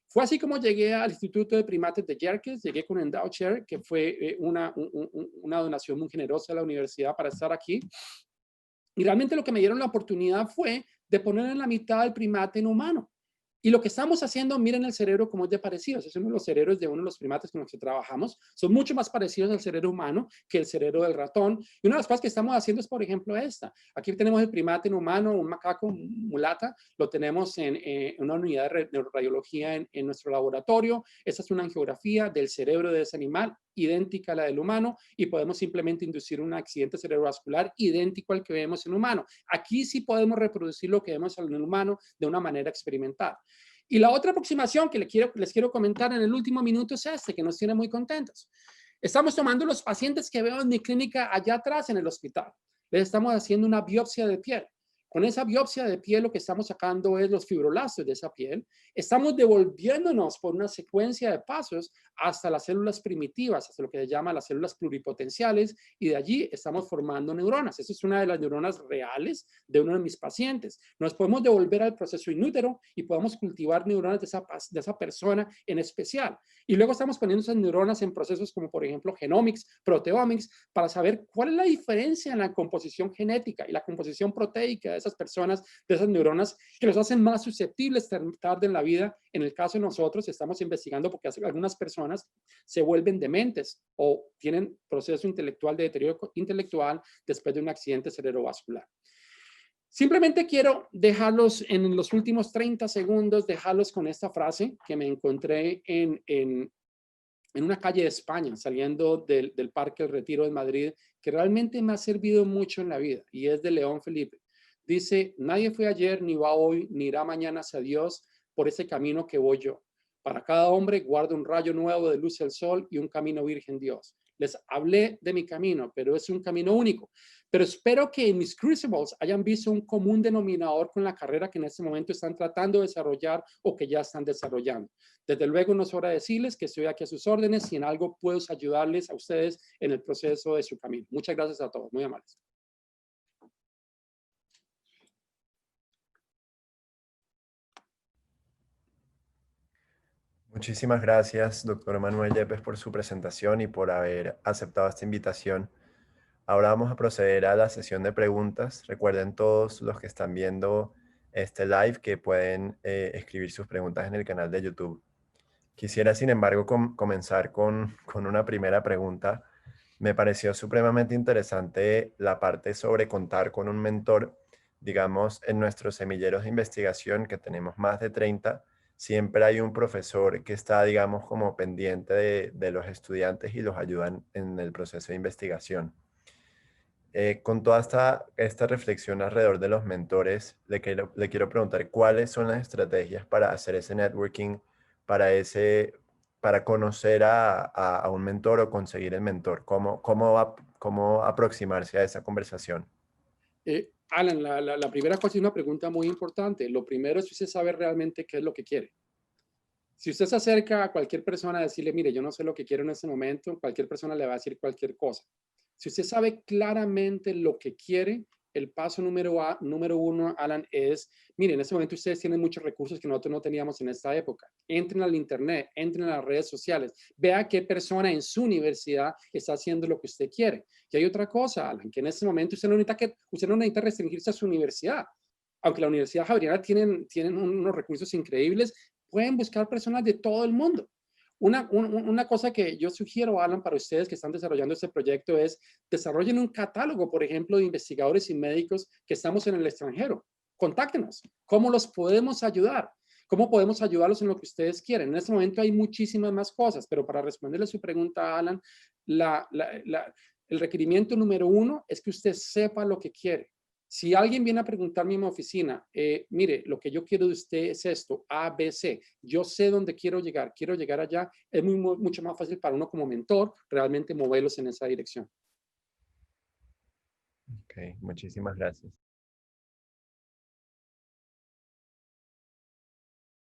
Fue así como llegué al Instituto de Primates de Yerkes, llegué con Endow Chair, que fue una donación muy generosa de la universidad para estar aquí. Y realmente lo que me dieron la oportunidad fue de poner en la mitad del primate en humano. Y lo que estamos haciendo, miren el cerebro como es de parecido. Es uno de los cerebros de uno de los primates con los que trabajamos. Son mucho más parecidos al cerebro humano que el cerebro del ratón. Y una de las cosas que estamos haciendo es, por ejemplo, esta. Aquí tenemos el primate en humano, un macaco, mulata. Lo tenemos en una unidad de neuroradiología en nuestro laboratorio. Esta es una angiografía del cerebro de ese animal, idéntica a la del humano, y podemos simplemente inducir un accidente cerebrovascular idéntico al que vemos en humano. Aquí sí podemos reproducir lo que vemos en el humano de una manera experimental. Y la otra aproximación que les quiero comentar en el último minuto es que nos tiene muy contentos. Estamos tomando los pacientes que veo en mi clínica allá atrás en el hospital. Les estamos haciendo una biopsia de piel. Con esa biopsia de piel lo que estamos sacando es los fibroblastos de esa piel. Estamos devolviéndonos por una secuencia de pasos hasta las células primitivas, hasta lo que se llama las células pluripotenciales, y de allí estamos formando neuronas. Esa es una de las neuronas reales de uno de mis pacientes. Nos podemos devolver al proceso in utero y podemos cultivar neuronas de esa persona en especial. Y luego estamos poniendo esas neuronas en procesos como, por ejemplo, genomics, proteomics, para saber cuál es la diferencia en la composición genética y la composición proteica de esas personas, de esas neuronas, que los hacen más susceptibles tarde en la vida. En el caso de nosotros, estamos investigando porque algunas personas se vuelven dementes o tienen proceso intelectual de deterioro intelectual después de un accidente cerebrovascular. Simplemente quiero dejarlos en los últimos 30 segundos, dejarlos con esta frase que me encontré en una calle de España, saliendo del Parque El Retiro de Madrid, que realmente me ha servido mucho en la vida, y es de León Felipe. Dice: nadie fue ayer, ni va hoy, ni irá mañana hacia Dios por ese camino que voy yo. Para cada hombre guarda un rayo nuevo de luz del sol y un camino virgen Dios. Les hablé de mi camino, pero es un camino único. Pero espero que en mis crucibles hayan visto un común denominador con la carrera que en este momento están tratando de desarrollar o que ya están desarrollando. Desde luego no sobra decirles que estoy aquí a sus órdenes y en algo puedo ayudarles a ustedes en el proceso de su camino. Muchas gracias a todos, muy amables. Muchísimas gracias, doctor Manuel Yepes, por su presentación y por haber aceptado esta invitación. Ahora vamos a proceder a la sesión de preguntas. Recuerden todos los que están viendo este live que pueden escribir sus preguntas en el canal de YouTube. Quisiera, sin embargo, comenzar con una primera pregunta. Me pareció supremamente interesante la parte sobre contar con un mentor. Digamos, en nuestros semilleros de investigación, que tenemos más de 30, siempre hay un profesor que está, digamos, como pendiente de los estudiantes y los ayuda en el proceso de investigación. Con toda esta reflexión alrededor de los mentores, le quiero preguntar cuáles son las estrategias para hacer ese networking, para conocer a un mentor o conseguir el mentor. ¿Cómo aproximarse a esa conversación? Alan, la primera cosa es una pregunta muy importante. Lo primero es si usted sabe realmente qué es lo que quiere. Si usted se acerca a cualquier persona a decirle, mire, yo no sé lo que quiero en este momento, cualquier persona le va a decir cualquier cosa. Si usted sabe claramente lo que quiere, el paso número uno, Alan, es, mire, en este momento ustedes tienen muchos recursos que nosotros no teníamos en esta época. Entren al internet, entren a las redes sociales, vea qué persona en su universidad está haciendo lo que usted quiere. Y hay otra cosa, Alan, que en este momento usted no necesita restringirse a su universidad. Aunque la Universidad Javeriana tienen unos recursos increíbles, pueden buscar personas de todo el mundo. Una cosa que yo sugiero, Alan, para ustedes que están desarrollando este proyecto es desarrollen un catálogo, por ejemplo, de investigadores y médicos que estamos en el extranjero. Contáctenos. ¿Cómo los podemos ayudar? ¿Cómo podemos ayudarlos en lo que ustedes quieren? En este momento hay muchísimas más cosas, pero para responderle su pregunta, Alan, el requerimiento número uno es que usted sepa lo que quiere. Si alguien viene a preguntarme en mi oficina, mire, lo que yo quiero de usted es esto, A, B, C, yo sé dónde quiero llegar allá, es mucho más fácil para uno como mentor realmente moverlos en esa dirección. Ok, muchísimas gracias.